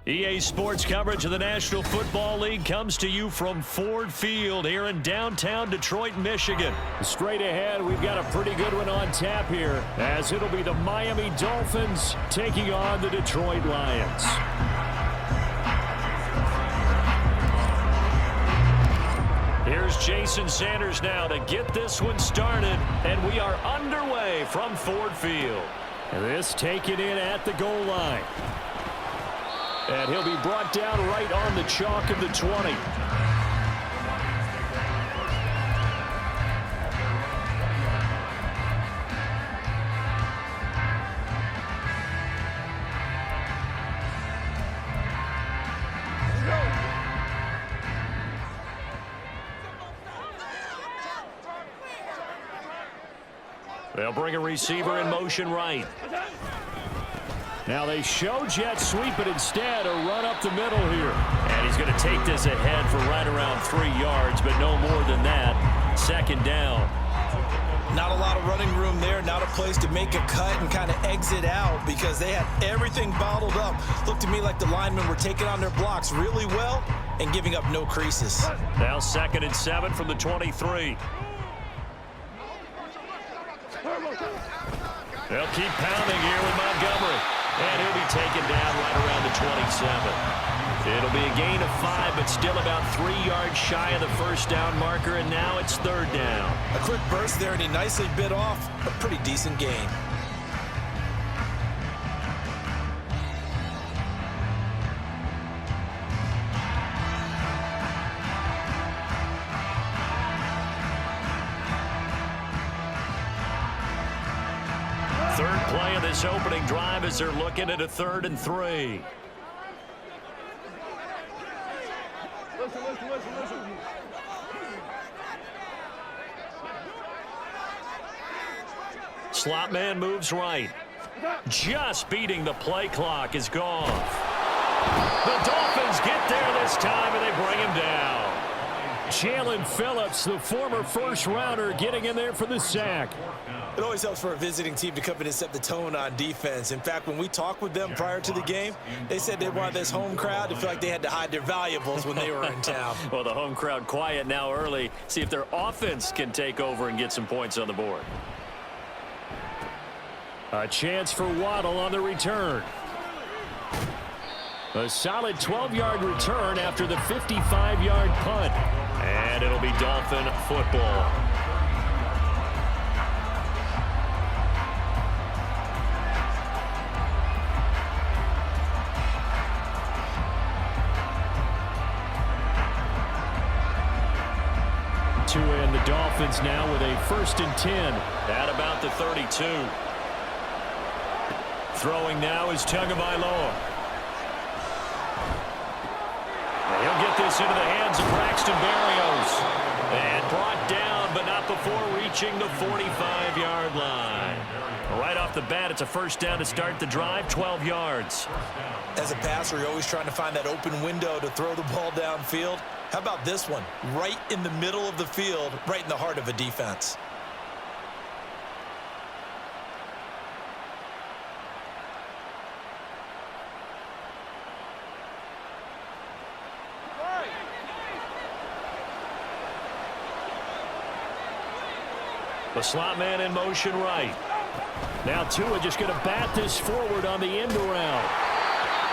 EA Sports coverage of the National Football League comes to you from Ford Field here in downtown Detroit, Michigan. Straight ahead, we've got a pretty good one on tap here, as it'll be the Miami Dolphins taking on the Detroit Lions. Here's Jason Sanders now to get this one started, and we are underway from Ford Field. This taken in at the goal line. And he'll be brought down right on the chalk of the 20. They'll bring a receiver in motion right. Now they show jet sweep, but instead a run up the middle here. And he's going to take this ahead for right around 3 yards, but no more than that. Second down. Not a lot of running room there, not a place to make a cut and kind of exit out because they had everything bottled up. Looked to me like the linemen were taking on their blocks really well and giving up no creases. Now 2nd and 7 from the 23. They'll keep pounding here with Montgomery. And he'll be taken down right around the 27. It'll be a gain of 5, but still about 3 yards shy of the first down marker, and now it's 3rd down. A quick burst there, and he nicely bit off a pretty decent gain. Third play of this opening drive as they're looking at a 3rd and 3. Slot man moves right. Just beating the play clock is gone. The Dolphins get there this time, and they bring him down. Jalen Phillips, the former first-rounder, getting in there for the sack. It always helps for a visiting team to come in and set the tone on defense. In fact, when we talked with them prior to the game, they said they wanted this home crowd to feel like they had to hide their valuables when they were in town. Well, the home crowd quiet now early. See if their offense can take over and get some points on the board. A chance for Waddle on the return. A solid 12-yard return after the 55-yard punt. And it'll be Dolphin football. And the Dolphins now with a 1st and 10. At about the 32. Throwing now is Tagovailoa. He'll get this into the hands of Braxton Berrios. And brought down, but not before reaching the 45-yard line. Right off the bat, it's a 1st down to start the drive, 12 yards. As a passer, you're always trying to find that open window to throw the ball downfield. How about this one? Right in the middle of the field, right in the heart of a defense. The slot man in motion right. Now Tua just going to bat this forward on the end around.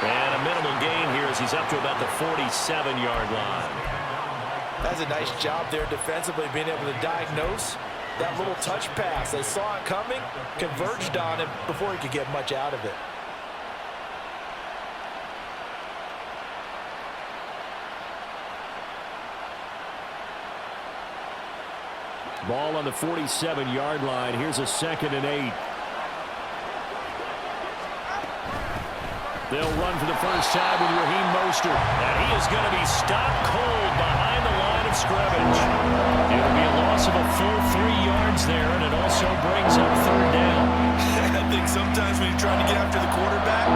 And a minimal gain here as he's up to about the 47-yard line. That's a nice job there defensively, being able to diagnose that little touch pass. They saw it coming, converged on him before he could get much out of it. Ball on the 47-yard line. Here's a 2nd and 8. They'll run for the first time with Raheem Mostert. And he is going to be stopped cold behind the line of scrimmage. It'll be a loss of a full 3 yards there, and it also brings up 3rd down. I think sometimes when you're trying to get after the quarterback,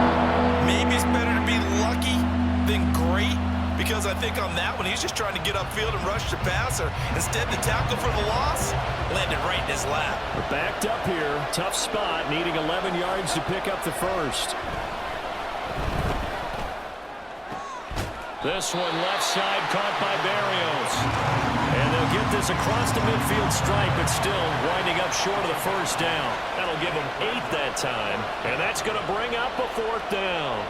maybe it's better to be lucky than great, because I think on that one, he's just trying to get upfield and rush the passer. Instead, the tackle for the loss landed right in his lap. We're backed up here. Tough spot, needing 11 yards to pick up the first. This one left side caught by Berrios. And they'll get this across the midfield stripe, but still winding up short of the first down. That'll give them 8 that time, and that's going to bring up a 4th down.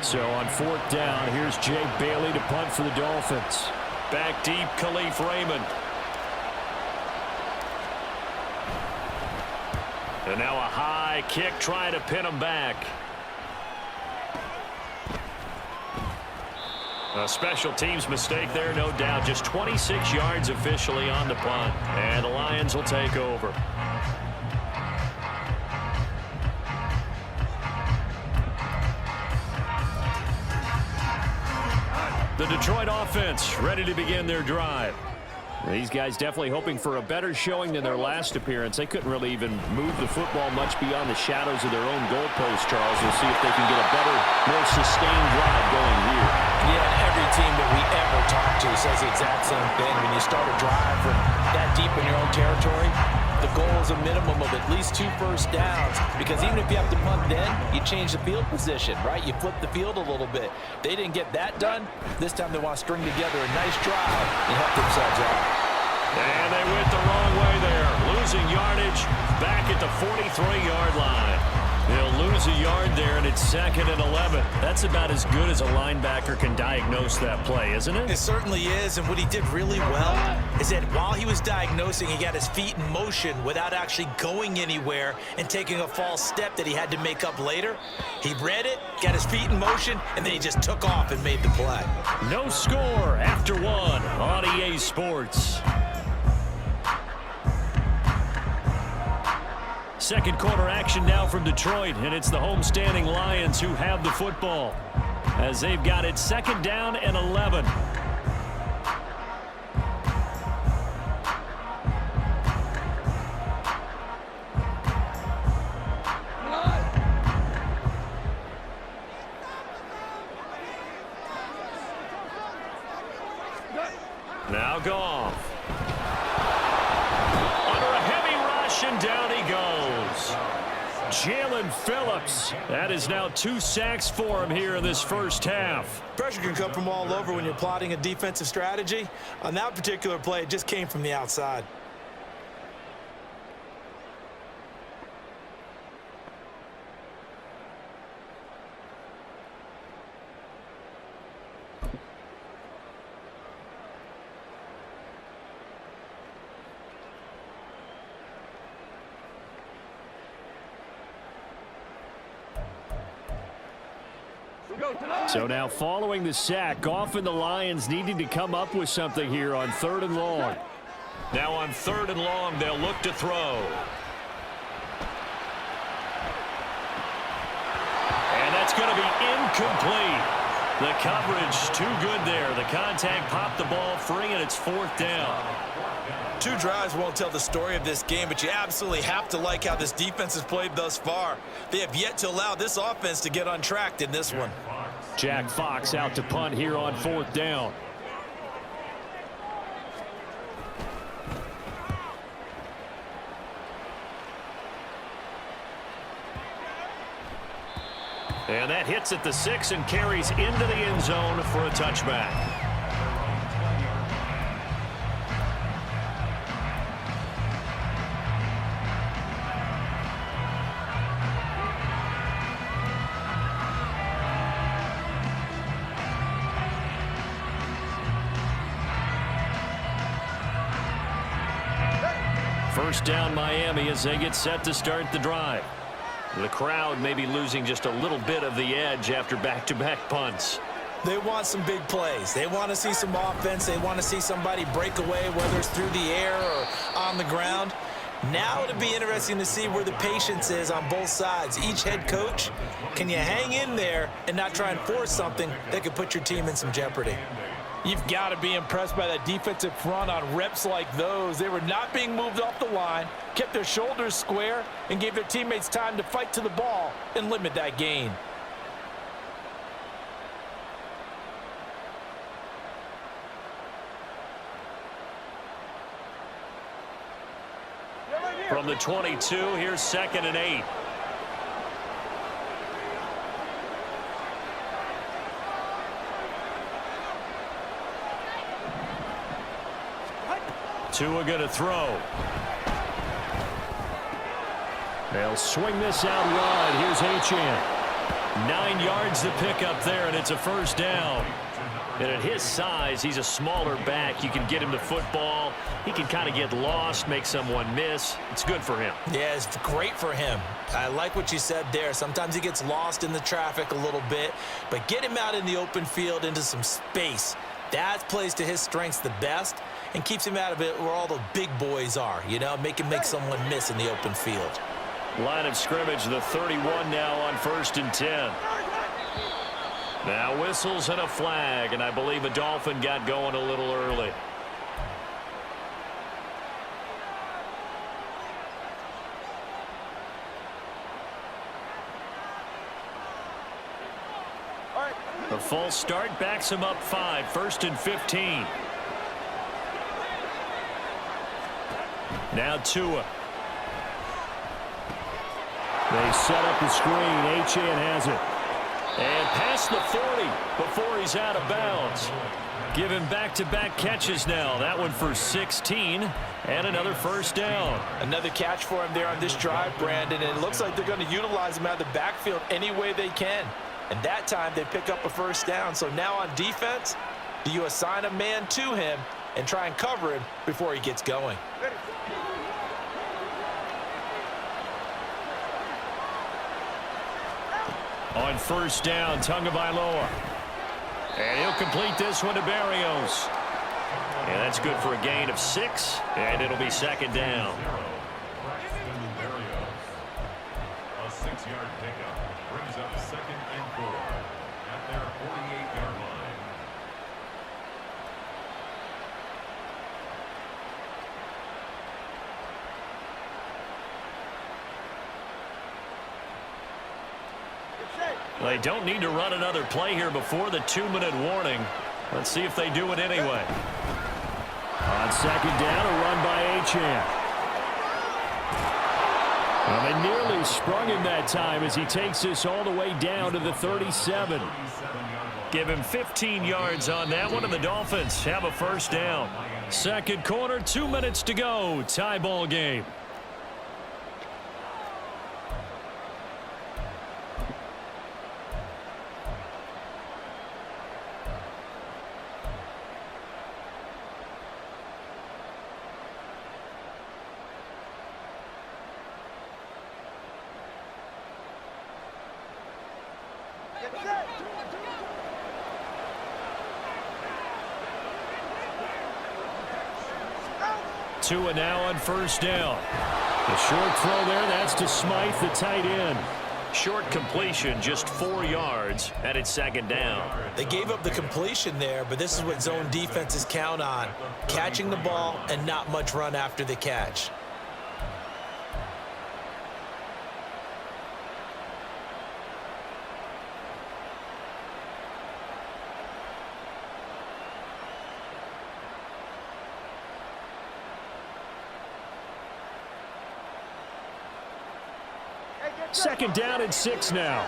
So on 4th down, here's Jay Bailey to punt for the Dolphins. Back deep, Khalif Raymond. And now a high kick trying to pin him back. A special teams mistake there, no doubt. Just 26 yards officially on the punt. And the Lions will take over. The Detroit offense ready to begin their drive. These guys definitely hoping for a better showing than their last appearance. They couldn't really even move the football much beyond the shadows of their own goalpost, Charles. We'll see if they can get a better, more sustained drive going here. Yeah, every team that we ever talk to says the exact same thing. When you start a drive from that deep in your own territory, the goal is a minimum of at least 2 first downs, because even if you have to punt then, you change the field position, right? You flip the field a little bit. They didn't get that done. This time they want to string together a nice drive and help themselves out. And they went the wrong way there. Losing yardage back at the 43-yard line. They'll lose a yard there, and it's 2nd and 11. That's about as good as a linebacker can diagnose that play, isn't it? It certainly is, and what he did really well is that while he was diagnosing, he got his feet in motion without actually going anywhere and taking a false step that he had to make up later. He read it, got his feet in motion, and then he just took off and made the play. No score after 1 on EA Sports. Second quarter action now from Detroit, and it's the homestanding Lions who have the football as they've got it 2nd down and 11. Now Goff. Under a heavy rush, and down he goes. Jalen Phillips. That is now 2 sacks for him here in this first half. Pressure can come from all over when you're plotting a defensive strategy. On that particular play, it just came from the outside. So now following the sack, Goff and the Lions needing to come up with something here on 3rd and long. Now on 3rd and long, they'll look to throw. And that's going to be incomplete. The coverage too good there. The contact popped the ball free, and it's 4th down. 2 drives won't tell the story of this game, but you absolutely have to like how this defense has played thus far. They have yet to allow this offense to get untracked in this one. Jack Fox out to punt here on 4th down. And that hits at the 6 and carries into the end zone for a touchback. First down Miami as they get set to start the drive. The crowd may be losing just a little bit of the edge after back-to-back punts. They want some big plays. They want to see some offense. They want to see somebody break away, whether it's through the air or on the ground. Now it'll be interesting to see where the patience is on both sides. Each head coach, can you hang in there and not try and force something that could put your team in some jeopardy? You've got to be impressed by that defensive front on reps like those. They were not being moved off the line, kept their shoulders square, and gave their teammates time to fight to the ball and limit that gain. From the 22, here's 2nd and 8. Tua going to throw. They'll swing this out wide. Here's Achane. 9 yards to pick up there, and it's a first down. And at his size, he's a smaller back. You can get him the football. He can kind of get lost, make someone miss. It's good for him. Yeah, it's great for him. I like what you said there. Sometimes he gets lost in the traffic a little bit, but get him out in the open field into some space. That plays to his strengths the best and keeps him out of it where all the big boys are, you know, make him make someone miss in the open field. Line of scrimmage, the 31 now on 1st and 10. Now whistles and a flag, and I believe a Dolphin got going a little early. The false start backs him up 5, 1st and 15. Now Tua. They set up the screen. Achane has it. And past the 40 before he's out of bounds. Give him back-to-back catches now. That one for 16 and another first down. Another catch for him there on this drive, Brandon, and it looks like they're going to utilize him out of the backfield any way they can. And that time they pick up a first down. So now on defense, do you assign a man to him and try and cover him before he gets going? On first down, Tagovailoa. And he'll complete this one to Berrios. And that's good for a gain of 6, and it'll be second down. A 6-yard pickup brings up 2nd and 4 at their 48-yard line. They don't need to run another play here before the 2-minute warning. Let's see if they do it anyway. On second down, a run by Achane. Well, they nearly sprung him that time as he takes this all the way down to the 37. Give him 15 yards on that one, and the Dolphins have a first down. Second quarter, 2 minutes to go. Tie ball game. Tua now on first down. The short throw there, that's to Smythe, the tight end. Short completion, just 4 yards, and it's second down. They gave up the completion there, but this is what zone defenses count on. Catching the ball and not much run after the catch. Second down and 6 now.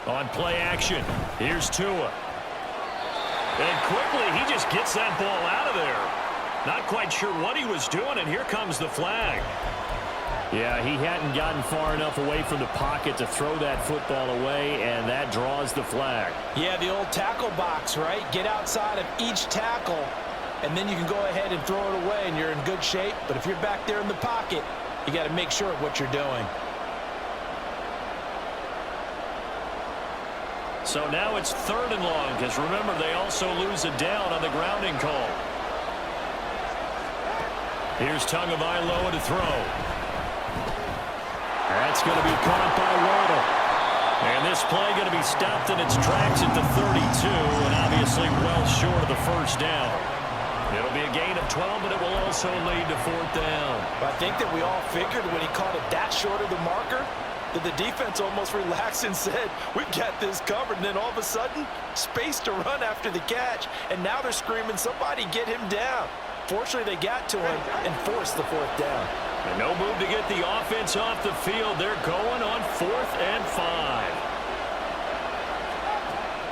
On play action, here's Tua. And quickly, he just gets that ball out of there. Not quite sure what he was doing, and here comes the flag. Yeah, he hadn't gotten far enough away from the pocket to throw that football away, and that draws the flag. Yeah, the old tackle box, right? Get outside of each tackle, and then you can go ahead and throw it away, and you're in good shape. But if you're back there in the pocket, you got to make sure of what you're doing. So now it's 3rd and long, because remember, they also lose a down on the grounding call. Here's Tagovailoa to throw. That's going to be caught by Waddle. And this play going to be stopped in its tracks at the 32, and obviously well short of the first down. It'll be a gain of 12, but it will also lead to 4th down. But I think that we all figured when he caught it that short of the marker that the defense almost relaxed and said, we've got this covered. And then all of a sudden, space to run after the catch. And now they're screaming, somebody get him down. Fortunately, they got to him and forced the 4th down. And no move to get the offense off the field. They're going on 4th and 5.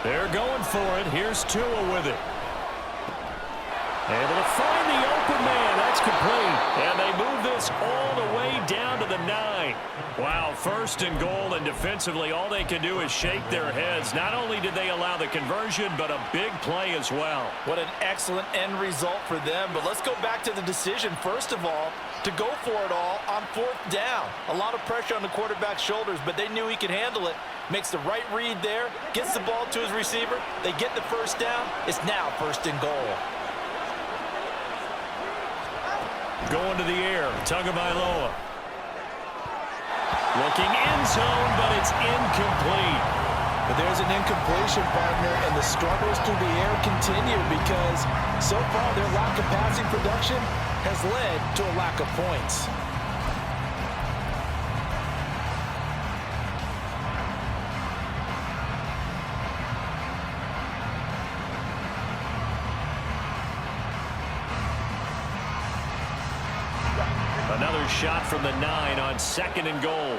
They're going for it. Here's Tua with it. Able to find the open man. That's complete. And they move this all the way down to the 9. Wow, first and goal, and defensively all they can do is shake their heads. Not only did they allow the conversion, but a big play as well. What an excellent end result for them. But let's go back to the decision, first of all, to go for it all on 4th down. A lot of pressure on the quarterback's shoulders, but they knew he could handle it. Makes the right read there, gets the ball to his receiver. They get the first down. It's now 1st and goal. Going to the air, Tagovailoa. Looking end zone, but it's incomplete. But there's an incompletion, partner, and the struggles through the air continue because so far their lack of passing production has led to a lack of points. Another shot from the 9 on 2nd and goal.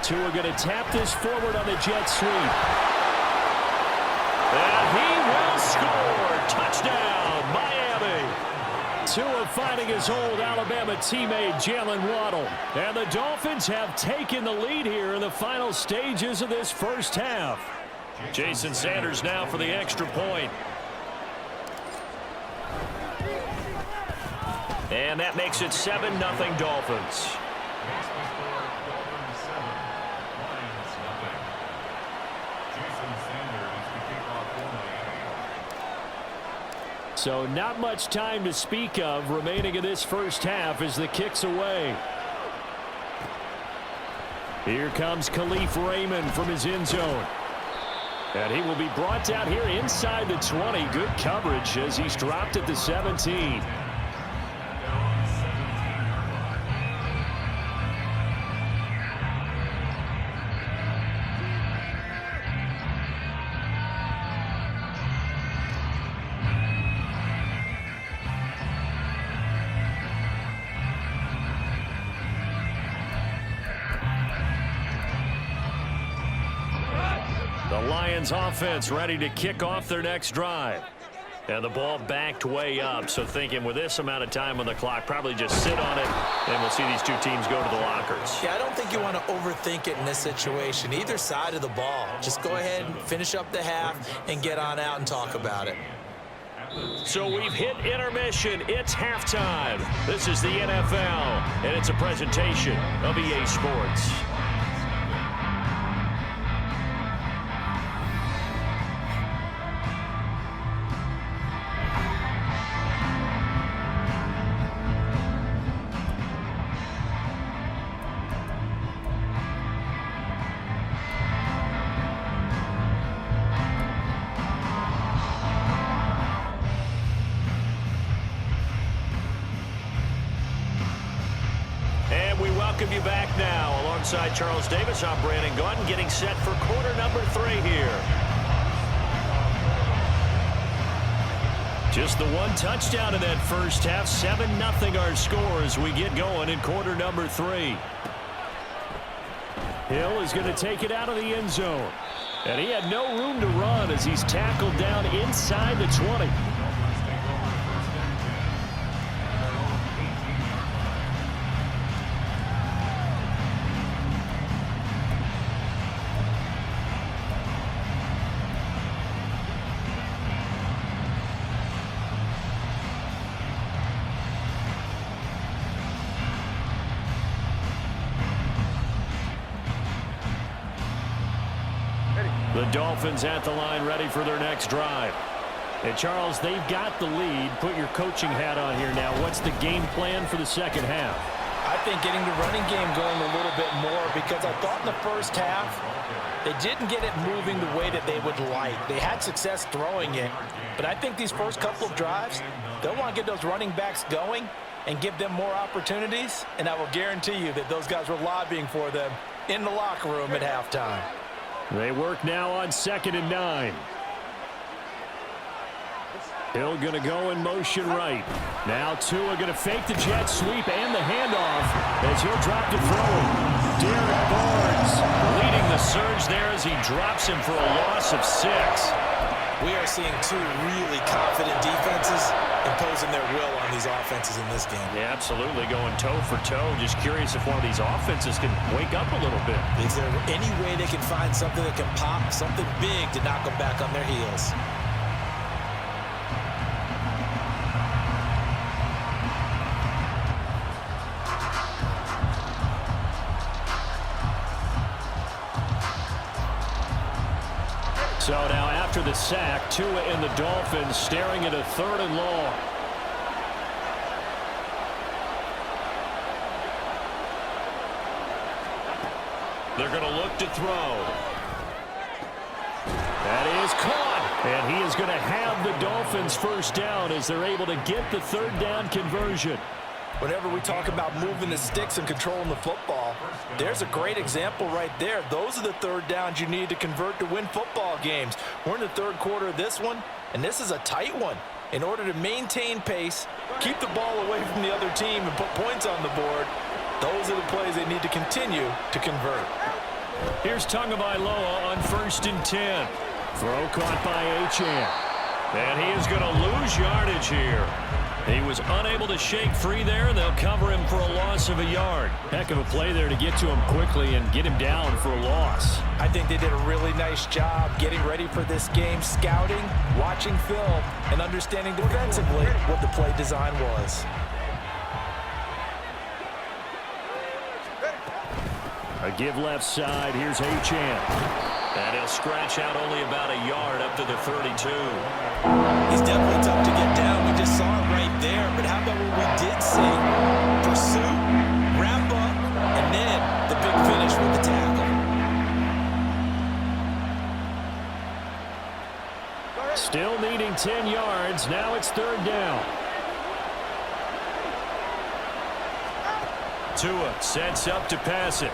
Tua going to tap this forward on the jet sweep. And he will score. Touchdown, Miami. Tua finding his old Alabama teammate Jalen Waddle. And the Dolphins have taken the lead here in the final stages of this first half. Jason Sanders now for the extra point. And that makes it 7-0 Dolphins. So not much time to speak of remaining in this first half as the kick's away. Here comes Khalif Raymond from his end zone. And he will be brought down here inside the 20. Good coverage as he's dropped at the 17. The Lions offense ready to kick off their next drive. And the ball backed way up, so thinking with this amount of time on the clock, probably just sit on it, and we'll see these two teams go to the lockers. Yeah, I don't think you want to overthink it in this situation. Either side of the ball. Just go ahead and finish up the half and get on out and talk about it. So we've hit intermission. It's halftime. This is the NFL, and it's a presentation of EA Sports. Welcome you back now. Alongside Charles Davis, I'm Brandon Gaudin, getting set for quarter number 3 here. Just the one touchdown in that first half. 7-0 our score as we get going in quarter number 3. Hill is going to take it out of the end zone. And he had no room to run as he's tackled down inside the 20. The Dolphins at the line ready for their next drive. And Charles, they've got the lead. Put your coaching hat on here now. What's the game plan for the second half? I think getting the running game going a little bit more because I thought in the first half they didn't get it moving the way that they would like. They had success throwing it, but I think these first couple of drives, they'll want to get those running backs going and give them more opportunities, and I will guarantee you that those guys were lobbying for them in the locker room at halftime. They work now on 2nd and 9. Hill going to go in motion right. Now Tua going to fake the jet sweep and the handoff as he'll drop to throw. Derek Barnes Leading the surge there as he drops him for a loss of 6. We are seeing two really confident defenses imposing their will on these offenses in this game. Yeah, absolutely, going toe for toe. Just curious if one of these offenses can wake up a little bit. Is there any way they can find something that can pop, something big to knock them back on their heels? So now after the sack, Tua and the Dolphins staring at a 3rd and long. They're going to look to throw. That is caught. And he is going to have the Dolphins first down as they're able to get the 3rd down conversion. Whenever we talk about moving the sticks and controlling the football, there's a great example right there. Those are the 3rd downs you need to convert to win football games. We're in the 3rd quarter of this one, and this is a tight one. In order to maintain pace, keep the ball away from the other team, and put points on the board, those are the plays they need to continue to convert. Here's Tagovailoa on 1st and 10. Throw caught by Achane. And he is going to lose yardage here. He was unable to shake free there, and they'll cover him for a loss of a yard. Heck of a play there to get to him quickly and get him down for a loss. I think they did a really nice job getting ready for this game, scouting, watching film, and understanding defensively what the play design was. A give left side. Here's Achane. And he'll scratch out only about a yard up to the 32. He's definitely tough to get down. We just saw it right there. But how about what we did see? Pursuit, wrap up, and then the big finish with the tackle. Still needing 10 yards. Now it's 3rd down. Tua sets up to pass it.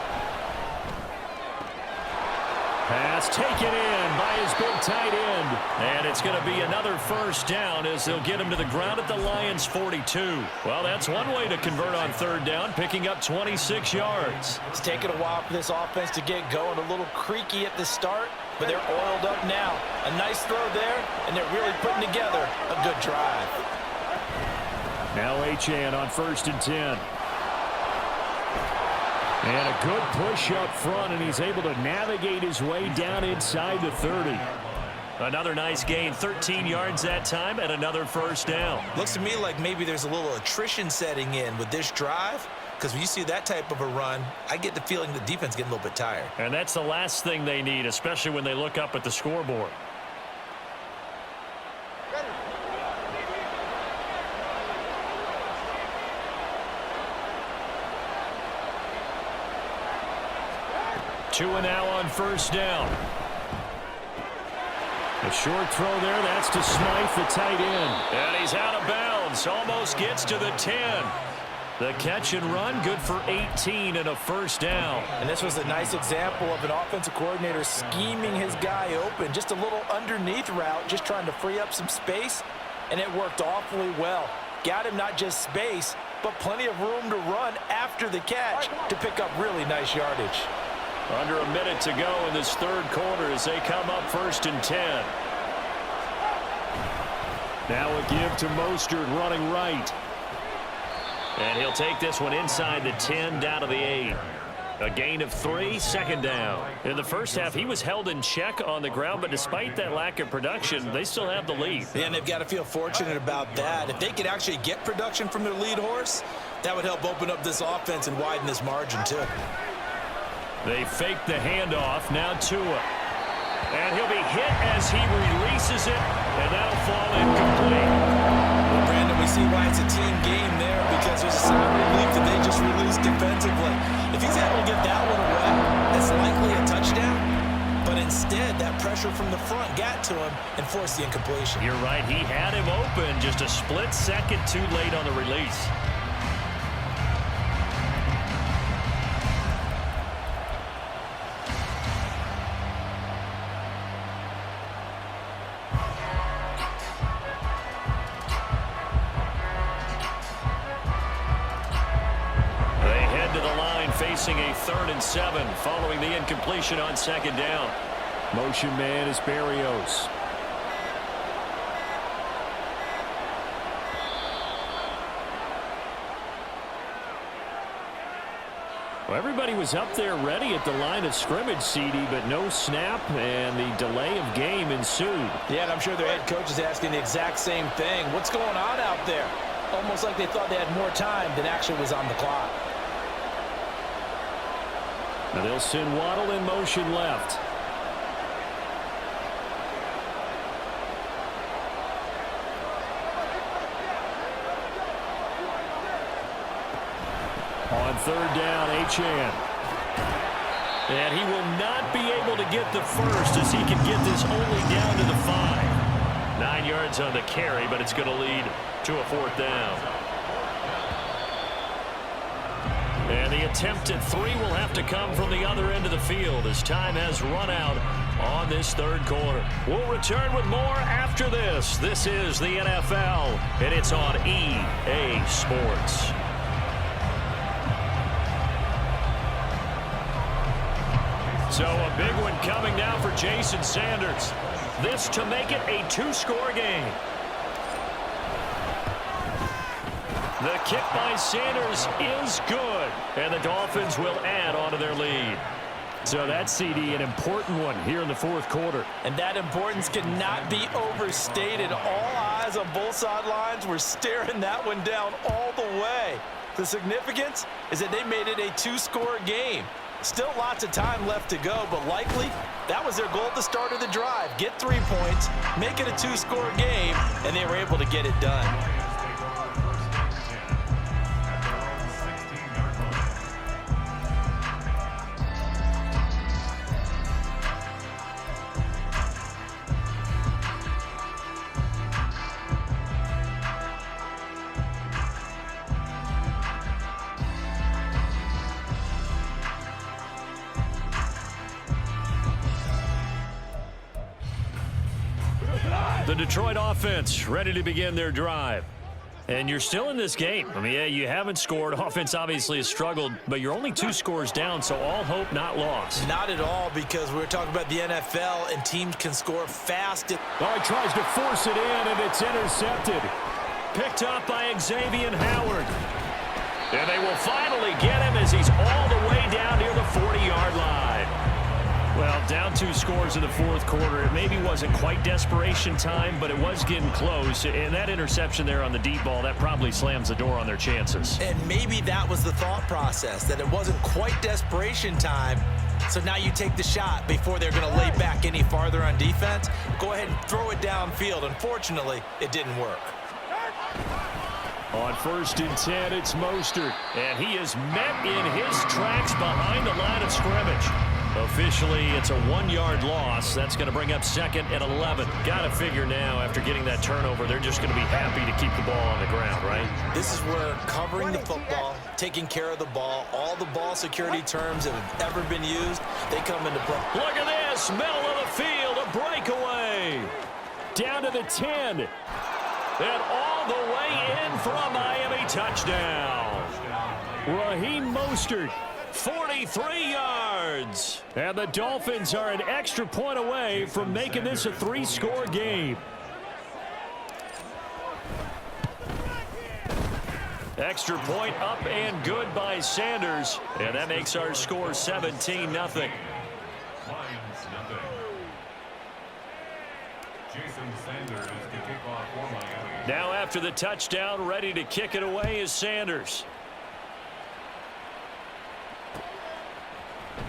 Pass taken in by his big tight end. And it's going to be another 1st down as they'll get him to the ground at the Lions' 42. Well, that's one way to convert on 3rd down, picking up 26 yards. It's taken a while for this offense to get going. A little creaky at the start, but they're oiled up now. A nice throw there, and they're really putting together a good drive. Now Achane on 1st and 10. And a good push up front, and he's able to navigate his way down inside the 30. Another nice gain, 13 yards that time, and another 1st down. Looks to me like maybe there's a little attrition setting in with this drive, because when you see that type of a run, I get the feeling the defense getting a little bit tired. And that's the last thing they need, especially when they look up at the scoreboard. Tua now on 1st down. A short throw there. That's to Smythe, the tight end. And he's out of bounds. Almost gets to the 10. The catch and run, good for 18 and a 1st down. And this was a nice example of an offensive coordinator scheming his guy open. Just a little underneath route, just trying to free up some space, and it worked awfully well. Got him not just space, but plenty of room to run after the catch to pick up really nice yardage. Under a minute to go in this 3rd quarter as they come up 1st and 10. Now a give to Mostert running right. And he'll take this one inside the 10 down to the 8. A gain of 3, 2nd down. In the 1st half, he was held in check on the ground, but despite that lack of production, they still have the lead. Yeah, and they've got to feel fortunate about that. If they could actually get production from their lead horse, that would help open up this offense and widen this margin too. They fake the handoff. Now Tua. And he'll be hit as he releases it, and that'll fall incomplete. Well, Brandon, we see why it's a team game there, because there's a sign of relief that they just released defensively. If he's able to get that one away, that's likely a touchdown. But instead, that pressure from the front got to him and forced the incompletion. You're right. He had him open, just a split second too late on the release. facing a 3rd and 7 following the incompletion on 2nd down. Motion man is Berrios. Well, everybody was up there ready at the line of scrimmage, CD, but no snap, and the delay of game ensued. Yeah, and I'm sure their head coach is asking the exact same thing. What's going on out there? Almost like they thought they had more time than actually was on the clock. Now they'll send Waddle in motion left. On 3rd down, Achane. And he will not be able to get the first as he can get this only down to the 5. 9 yards on the carry, but it's going to lead to a 4th down. And the attempt at 3 will have to come from the other end of the field as time has run out on this 3rd quarter. We'll return with more after this. This is the NFL, and it's on EA Sports. So a big one coming now for Jason Sanders. This to make it a 2-score game. The kick by Sanders is good, and the Dolphins will add on to their lead. So that's, CD, an important one here in the 4th quarter. And that importance cannot be overstated. All eyes on both sidelines were staring that one down all the way. The significance is that they made it a 2-score game. Still lots of time left to go, but likely that was their goal at the start of the drive. Get 3 points, make it a 2-score game, and they were able to get it done. The Detroit offense ready to begin their drive. And you're still in this game. I mean, yeah, you haven't scored. Offense obviously has struggled, but you're only 2 scores down, so all hope not lost. Not at all, because we're talking about the NFL, and teams can score fast. Oh, he tries to force it in, and it's intercepted. Picked up by Xavier Howard. And they will finally get him as he's all the way down near the 40-yard line. Well, down 2 scores in the 4th quarter. It maybe wasn't quite desperation time, but it was getting close. And that interception there on the deep ball, that probably slams the door on their chances. And maybe that was the thought process, that it wasn't quite desperation time. So now you take the shot before they're going to lay back any farther on defense. Go ahead and throw it downfield. Unfortunately, it didn't work. On 1st and 10, it's Mostert. And he is met in his tracks behind the line of scrimmage. Officially, it's a 1-yard loss. That's going to bring up 2nd and 11. Got to figure now, after getting that turnover, they're just going to be happy to keep the ball on the ground, right? This is where covering the football, taking care of the ball, all the ball security terms that have ever been used, they come into play. Look at this, middle of the field, a breakaway. Down to the 10. And all the way in for a Miami touchdown. Raheem Mostert. 43 yards. And the Dolphins are an extra point away from making this a 3-score game. Extra point up and good by Sanders. And that makes our score 17-0. Lions 0. Jason Sanders to kick off for Miami. Now after the touchdown, ready to kick it away is Sanders.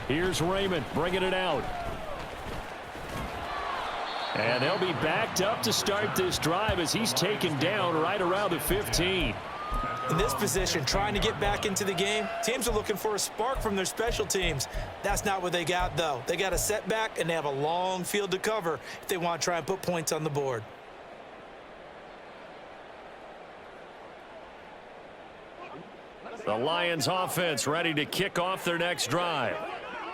Here's Raymond bringing it out. And they'll be backed up to start this drive as he's taken down right around the 15. In this position, trying to get back into the game, teams are looking for a spark from their special teams. That's not what they got, though. They got a setback, and they have a long field to cover if they want to try and put points on the board. The Lions offense ready to kick off their next drive.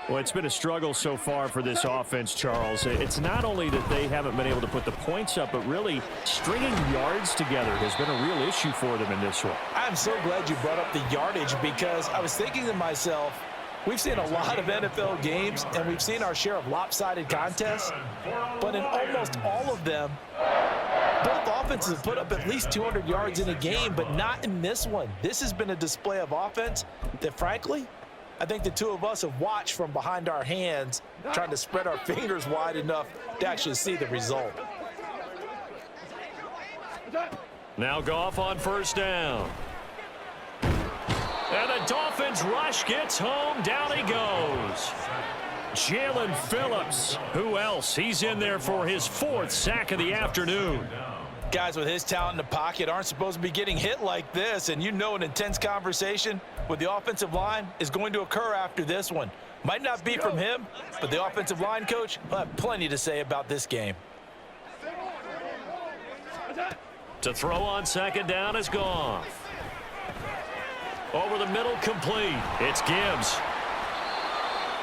Well, it's been a struggle so far for this offense, Charles. It's not only that they haven't been able to put the points up, but really stringing yards together has been a real issue for them in this one. I'm so glad you brought up the yardage, because I was thinking to myself, We've seen a lot of NFL games, and we've seen our share of lopsided contests, but in almost all of them, both offenses have put up at least 200 yards in a game, but not in this one. This has been a display of offense that, frankly, I think the two of us have watched from behind our hands, trying to spread our fingers wide enough to actually see the result. Now Goff on first down. And the Dolphins rush gets home. Down he goes. Jalen Phillips. Who else? He's in there for his 4th sack of the afternoon. Guys with his talent in the pocket aren't supposed to be getting hit like this, and you know an intense conversation with the offensive line is going to occur after this one. Might not be from him, but the offensive line coach will have plenty to say about this game. To throw on second down is Goff. Over the middle, complete. It's Gibbs.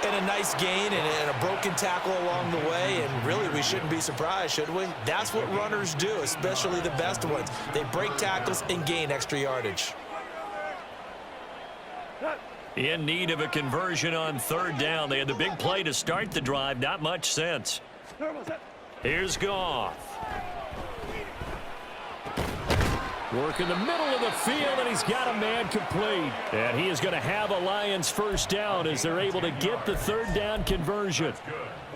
And a nice gain and a broken tackle along the way, and really we shouldn't be surprised, should we? That's what runners do, especially the best ones. They break tackles and gain extra yardage. In need of a conversion on third down. They had the big play to start the drive. Not much sense. Here's Goff. Work in the middle of the field, and he's got a man complete. And he is going to have a Lions first down as they're able to get the third down conversion.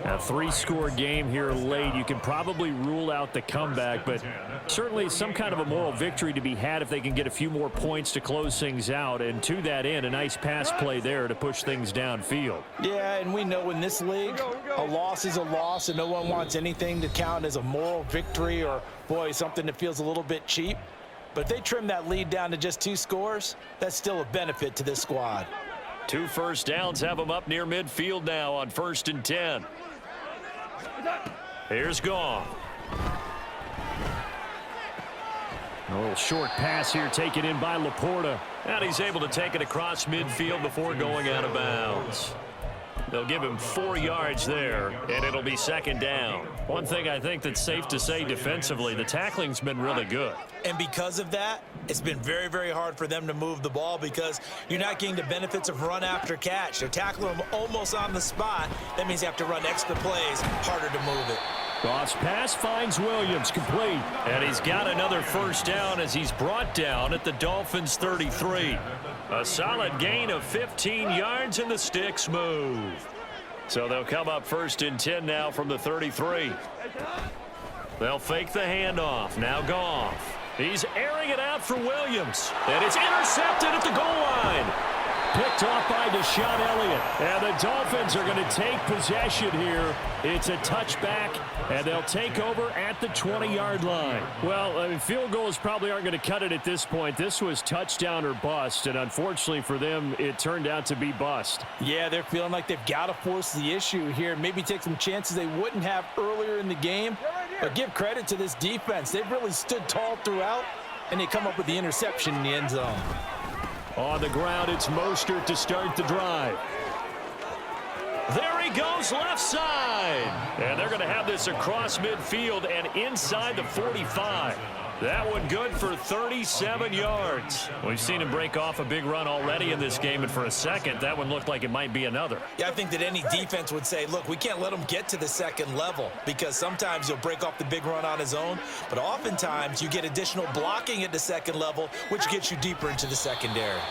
A 3-score game here late. You can probably rule out the comeback, but certainly some kind of a moral victory to be had if they can get a few more points to close things out. And to that end, a nice pass play there to push things downfield. Yeah, and we know in this league, a loss is a loss, and no one wants anything to count as a moral victory or, boy, something that feels a little bit cheap. But if they trim that lead down to just 2 scores, that's still a benefit to this squad. 2 first downs have them up near midfield now on 1st and 10. Here's Goff. A little short pass here taken in by Laporta. And he's able to take it across midfield before going out of bounds. They'll give him 4 yards there, and it'll be second down. One thing I think that's safe to say defensively, the tackling's been really good. And because of that, it's been very, very hard for them to move the ball because you're not getting the benefits of run after catch. They're tackling them almost on the spot. That means you have to run extra plays, harder to move it. Goff's pass finds Williams, complete. And he's got another first down as he's brought down at the Dolphins' 33. A solid gain of 15 yards, and the sticks move. So they'll come up 1st and 10 now from the 33. They'll fake the handoff. Now Goff. He's airing it out for Williams. And it's intercepted at the goal line. Picked off by Deshaun Elliott. And the Dolphins are going to take possession here. It's a touchback, and they'll take over at the 20-yard line. Well, I mean, field goals probably aren't going to cut it at this point. This was touchdown or bust, and unfortunately for them, it turned out to be bust. Yeah, they're feeling like they've got to force the issue here. Maybe take some chances they wouldn't have earlier in the game. But give credit to this defense. They've really stood tall throughout, and they come up with the interception in the end zone. On the ground, it's Mostert to start the drive. There he goes, left side. And they're going to have this across midfield and inside the 45. That one good for 37 yards. We've seen him break off a big run already in this game, and for a second, that one looked like it might be another. Yeah, I think that any defense would say, look, we can't let him get to the second level because sometimes he'll break off the big run on his own, but oftentimes you get additional blocking at the second level, which gets you deeper into the secondary.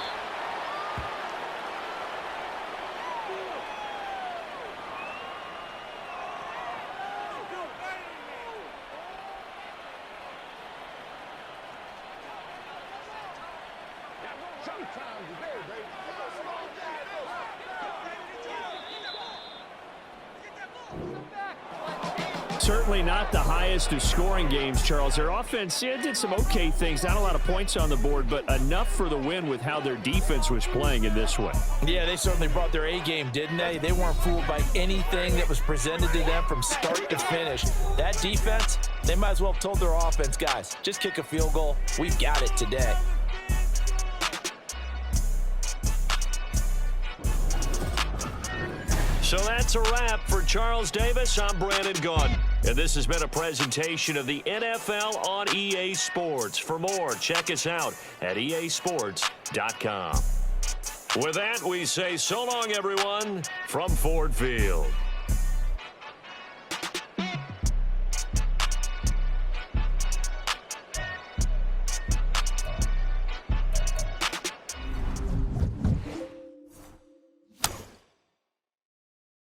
Certainly not the highest of scoring games, Charles. Their offense did some okay things. Not a lot of points on the board, but enough for the win with how their defense was playing in this one. Yeah, they certainly brought their A game, didn't they? They weren't fooled by anything that was presented to them from start to finish. That defense, they might as well have told their offense, guys, just kick a field goal. We've got it today. So that's a wrap for Charles Davis. I'm Brandon Gaudin, and this has been a presentation of the NFL on EA Sports. For more, check us out at easports.com. With that, we say so long, everyone, from Ford Field.